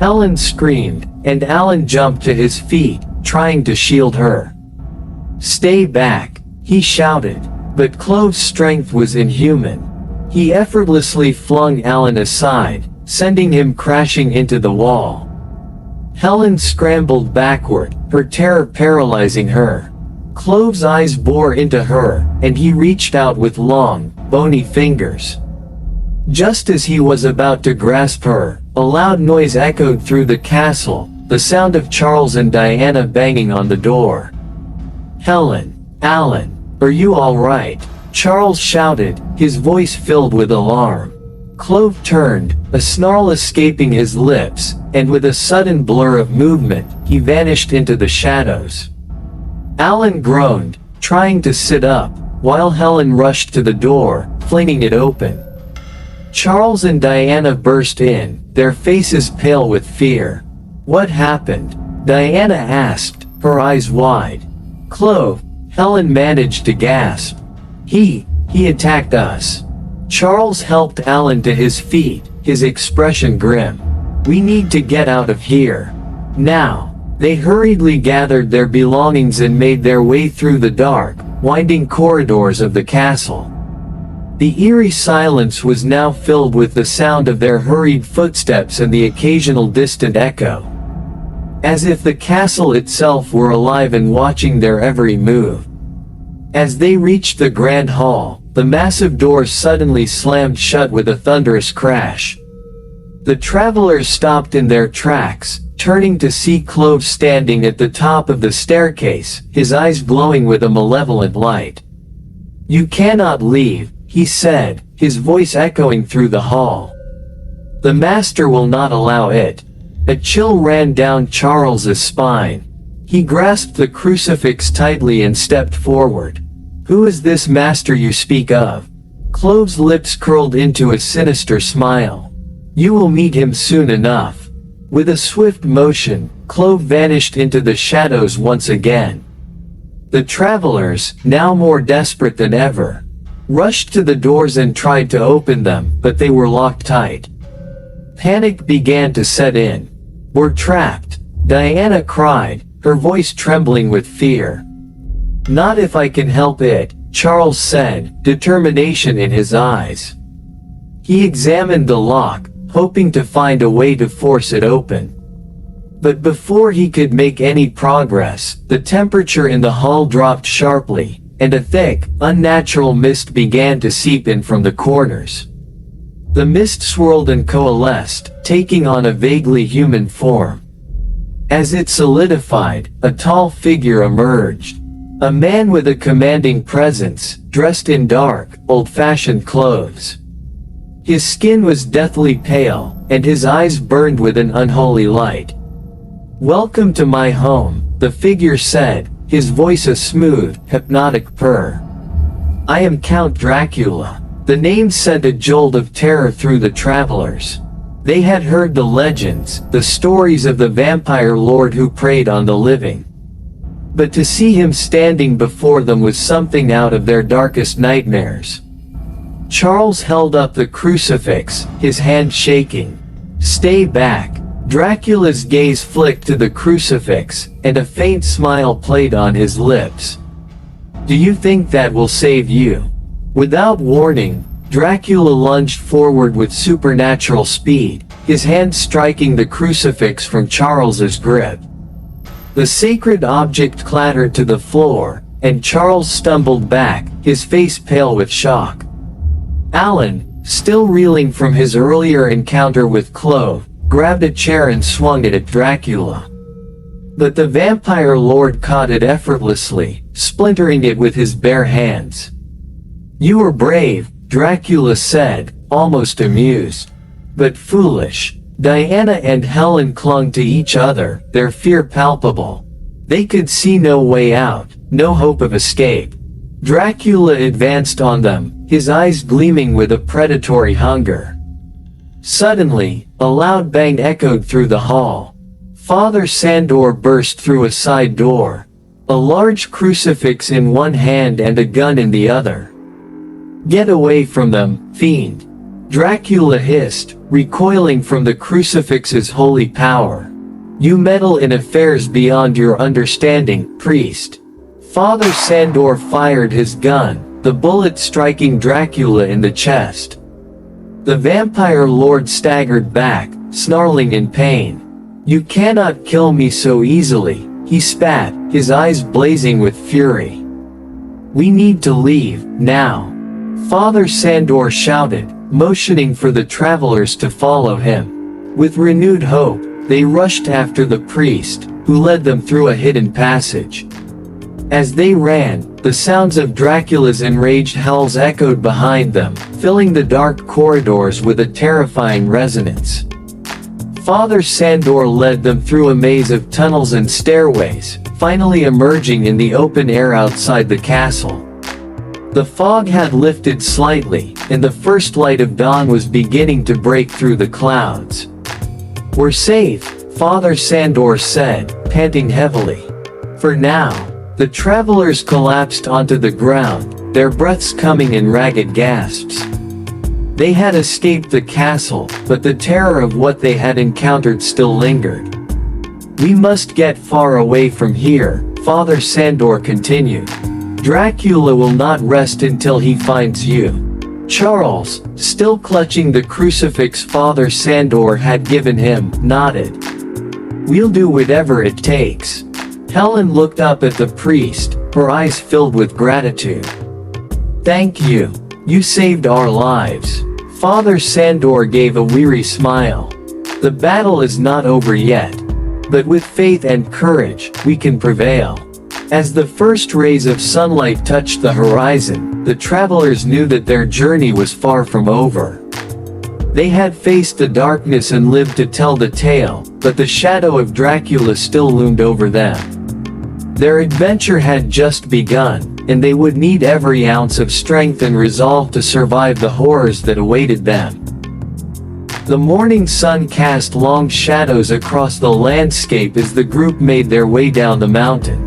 Helen screamed, and Alan jumped to his feet, trying to shield her. "Stay back," he shouted, but Clove's strength was inhuman. He effortlessly flung Alan aside, sending him crashing into the wall. Helen scrambled backward, her terror paralyzing her. Clove's eyes bore into her, and he reached out with long, bony fingers. Just as he was about to grasp her, a loud noise echoed through the castle, the sound of Charles and Diana banging on the door. "Helen, Alan, are you all right?" Charles shouted, his voice filled with alarm. Clove turned, a snarl escaping his lips, and with a sudden blur of movement, he vanished into the shadows. Alan groaned, trying to sit up, while Helen rushed to the door, flinging it open. Charles and Diana burst in, their faces pale with fear. "What happened?" Diana asked, her eyes wide. "Clove," Helen managed to gasp. He attacked us." Charles helped Alan to his feet, his expression grim. "We need to get out of here. Now." They hurriedly gathered their belongings and made their way through the dark, winding corridors of the castle. The eerie silence was now filled with the sound of their hurried footsteps and the occasional distant echo. As if the castle itself were alive and watching their every move. As they reached the grand hall, the massive doors suddenly slammed shut with a thunderous crash. The travelers stopped in their tracks, turning to see Clove standing at the top of the staircase, his eyes glowing with a malevolent light. "You cannot leave," he said, his voice echoing through the hall. "The Master will not allow it." A chill ran down Charles's spine. He grasped the crucifix tightly and stepped forward. "Who is this Master you speak of?" Clove's lips curled into a sinister smile. "You will meet him soon enough." With a swift motion, Clove vanished into the shadows once again. The travelers, now more desperate than ever, rushed to the doors and tried to open them, but they were locked tight. Panic began to set in. "We're trapped," Diana cried, her voice trembling with fear. "Not if I can help it," Charles said, determination in his eyes. He examined the lock, hoping to find a way to force it open. But before he could make any progress, the temperature in the hall dropped sharply, and a thick, unnatural mist began to seep in from the corners. The mist swirled and coalesced, taking on a vaguely human form. As it solidified, a tall figure emerged. A man with a commanding presence, dressed in dark, old-fashioned clothes. His skin was deathly pale, and his eyes burned with an unholy light. "Welcome to my home," the figure said, his voice a smooth, hypnotic purr. "I am Count Dracula." The name sent a jolt of terror through the travelers. They had heard the legends, the stories of the vampire lord who preyed on the living. But to see him standing before them was something out of their darkest nightmares. Charles held up the crucifix, his hand shaking. "Stay back." Dracula's gaze flicked to the crucifix, and a faint smile played on his lips. "Do you think that will save you?" Without warning, Dracula lunged forward with supernatural speed, his hand striking the crucifix from Charles's grip. The sacred object clattered to the floor, and Charles stumbled back, his face pale with shock. Alan, still reeling from his earlier encounter with Clove, grabbed a chair and swung it at Dracula. But the vampire lord caught it effortlessly, splintering it with his bare hands. "You were brave," Dracula said, almost amused. "But foolish." Diana and Helen clung to each other, their fear palpable. They could see no way out, no hope of escape. Dracula advanced on them, his eyes gleaming with a predatory hunger. Suddenly, a loud bang echoed through the hall. Father Sandor burst through a side door, a large crucifix in one hand and a gun in the other. "Get away from them, fiend!" Dracula hissed, recoiling from the crucifix's holy power. "You meddle in affairs beyond your understanding, priest." Father Sandor fired his gun, the bullet striking Dracula in the chest. The vampire lord staggered back, snarling in pain. "You cannot kill me so easily," he spat, his eyes blazing with fury. "We need to leave, now," Father Sandor shouted, motioning for the travelers to follow him. With renewed hope, they rushed after the priest, who led them through a hidden passage. As they ran, the sounds of Dracula's enraged howls echoed behind them, filling the dark corridors with a terrifying resonance. Father Sandor led them through a maze of tunnels and stairways, finally emerging in the open air outside the castle. The fog had lifted slightly, and the first light of dawn was beginning to break through the clouds. "We're safe," Father Sandor said, panting heavily. For now. The travelers collapsed onto the ground, their breaths coming in ragged gasps. They had escaped the castle, but the terror of what they had encountered still lingered. "We must get far away from here," Father Sandor continued. "Dracula will not rest until he finds you." Charles, still clutching the crucifix Father Sandor had given him, nodded. "We'll do whatever it takes." Helen looked up at the priest, her eyes filled with gratitude. "Thank you. You saved our lives." Father Sandor gave a weary smile. "The battle is not over yet. But with faith and courage, we can prevail." As the first rays of sunlight touched the horizon, the travelers knew that their journey was far from over. They had faced the darkness and lived to tell the tale, but the shadow of Dracula still loomed over them. Their adventure had just begun, and they would need every ounce of strength and resolve to survive the horrors that awaited them. The morning sun cast long shadows across the landscape as the group made their way down the mountain.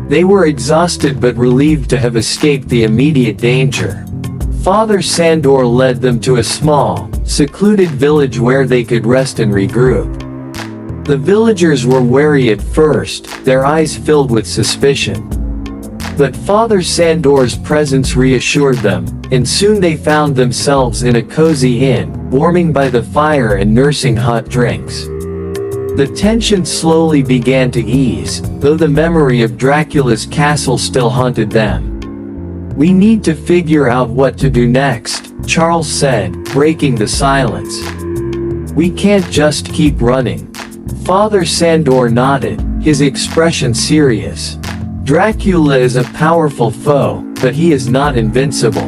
They were exhausted but relieved to have escaped the immediate danger. Father Sandor led them to a small, secluded village where they could rest and regroup. The villagers were wary at first, their eyes filled with suspicion. But Father Sandor's presence reassured them, and soon they found themselves in a cozy inn, warming by the fire and nursing hot drinks. The tension slowly began to ease, though the memory of Dracula's castle still haunted them. "We need to figure out what to do next," Charles said, breaking the silence. "We can't just keep running." Father Sandor nodded, his expression serious. "Dracula is a powerful foe, but he is not invincible.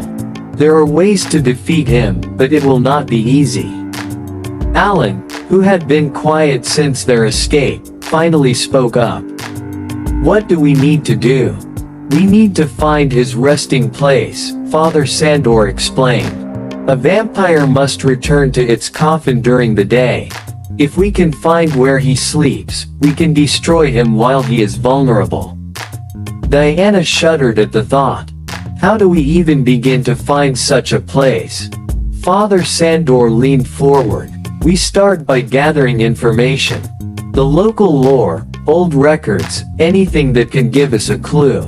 There are ways to defeat him, but it will not be easy." Alan, who had been quiet since their escape, finally spoke up. "What do we need to do?" "We need to find his resting place," Father Sandor explained. "A vampire must return to its coffin during the day. If we can find where he sleeps, we can destroy him while he is vulnerable." Diana shuddered at the thought. "How do we even begin to find such a place?" Father Sandor leaned forward. "We start by gathering information. The local lore, old records, anything that can give us a clue.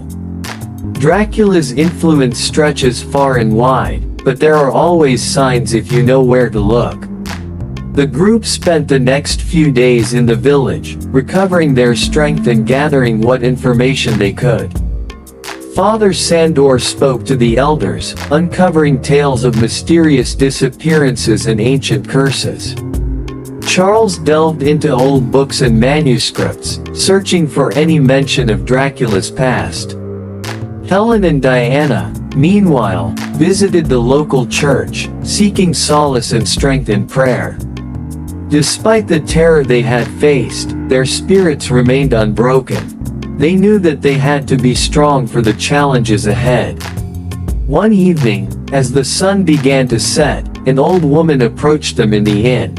Dracula's influence stretches far and wide, but there are always signs if you know where to look." The group spent the next few days in the village, recovering their strength and gathering what information they could. Father Sandor spoke to the elders, uncovering tales of mysterious disappearances and ancient curses. Charles delved into old books and manuscripts, searching for any mention of Dracula's past. Helen and Diana, meanwhile, visited the local church, seeking solace and strength in prayer. Despite the terror they had faced, their spirits remained unbroken. They knew that they had to be strong for the challenges ahead. One evening, as the sun began to set, an old woman approached them in the inn.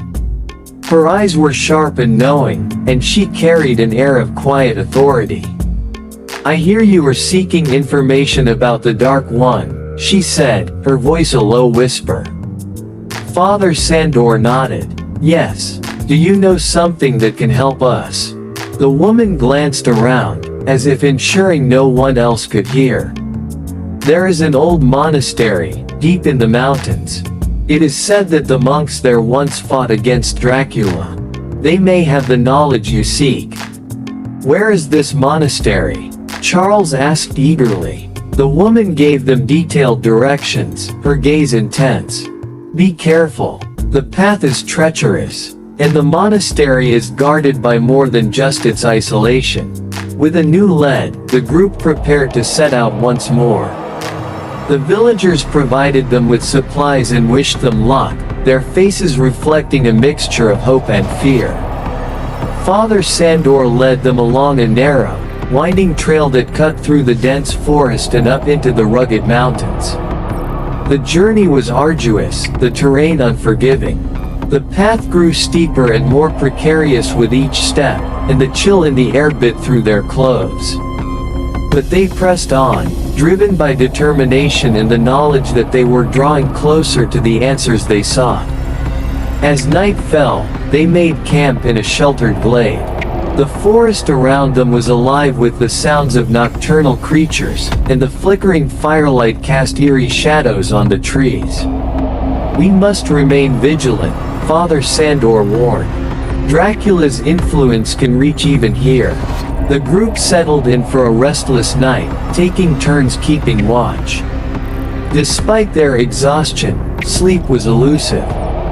Her eyes were sharp and knowing, and she carried an air of quiet authority. "I hear you are seeking information about the Dark One," she said, her voice a low whisper. Father Sandor nodded. Yes. Do you know something that can help us? The woman glanced around, as if ensuring no one else could hear. There is an old monastery, deep in the mountains. It is said that the monks there once fought against Dracula. They may have the knowledge you seek. Where is this monastery? Charles asked eagerly. The woman gave them detailed directions, her gaze intense. Be careful. The path is treacherous, and the monastery is guarded by more than just its isolation. With a new lead, the group prepared to set out once more. The villagers provided them with supplies and wished them luck, their faces reflecting a mixture of hope and fear. Father Sandor led them along a narrow, winding trail that cut through the dense forest and up into the rugged mountains. The journey was arduous, the terrain unforgiving. The path grew steeper and more precarious with each step, and the chill in the air bit through their clothes. But they pressed on, driven by determination and the knowledge that they were drawing closer to the answers they sought. As night fell, they made camp in a sheltered glade. The forest around them was alive with the sounds of nocturnal creatures, and the flickering firelight cast eerie shadows on the trees. We must remain vigilant, Father Sandor warned. Dracula's influence can reach even here. The group settled in for a restless night, taking turns keeping watch. Despite their exhaustion, sleep was elusive.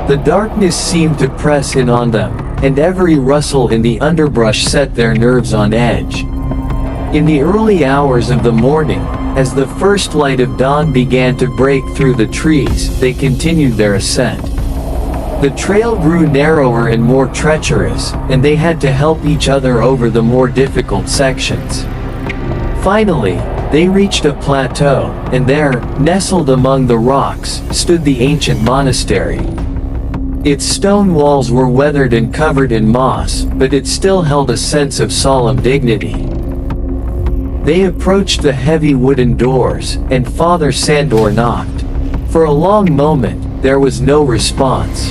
The darkness seemed to press in on them, and every rustle in the underbrush set their nerves on edge. In the early hours of the morning, as the first light of dawn began to break through the trees, they continued their ascent. The trail grew narrower and more treacherous, and they had to help each other over the more difficult sections. Finally, they reached a plateau, and there, nestled among the rocks, stood the ancient monastery. Its stone walls were weathered and covered in moss, but it still held a sense of solemn dignity. They approached the heavy wooden doors, and Father Sandor knocked. For a long moment, there was no response.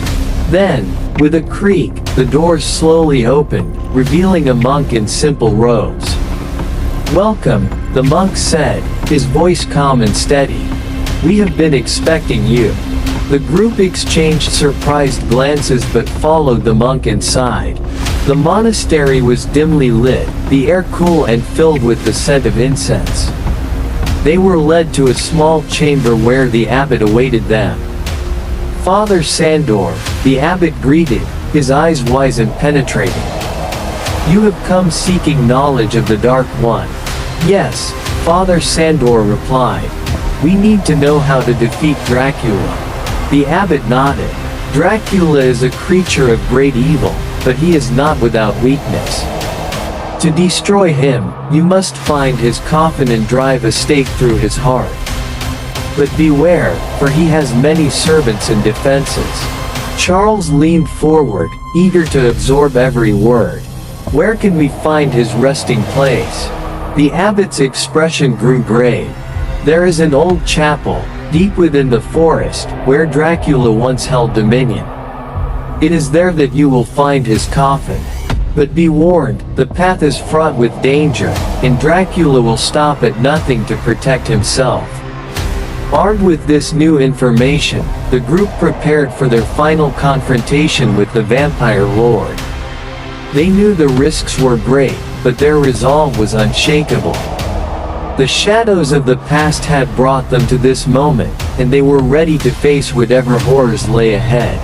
Then, with a creak, the doors slowly opened, revealing a monk in simple robes. Welcome, the monk said, his voice calm and steady. We have been expecting you. The group exchanged surprised glances but followed the monk inside. The monastery was dimly lit, the air cool and filled with the scent of incense. They were led to a small chamber where the abbot awaited them. Father Sandor, the abbot greeted, his eyes wise and penetrating. You have come seeking knowledge of the Dark One. Yes, Father Sandor replied. We need to know how to defeat Dracula. The abbot nodded. Dracula is a creature of great evil, but he is not without weakness. To destroy him, you must find his coffin and drive a stake through his heart. But beware, for he has many servants and defenses. Charles leaned forward, eager to absorb every word. Where can we find his resting place? The abbot's expression grew grave. There is an old chapel, deep within the forest, where Dracula once held dominion. It is there that you will find his coffin. But be warned, the path is fraught with danger, and Dracula will stop at nothing to protect himself. Armed with this new information, the group prepared for their final confrontation with the vampire lord. They knew the risks were great, but their resolve was unshakable. The shadows of the past had brought them to this moment, and they were ready to face whatever horrors lay ahead.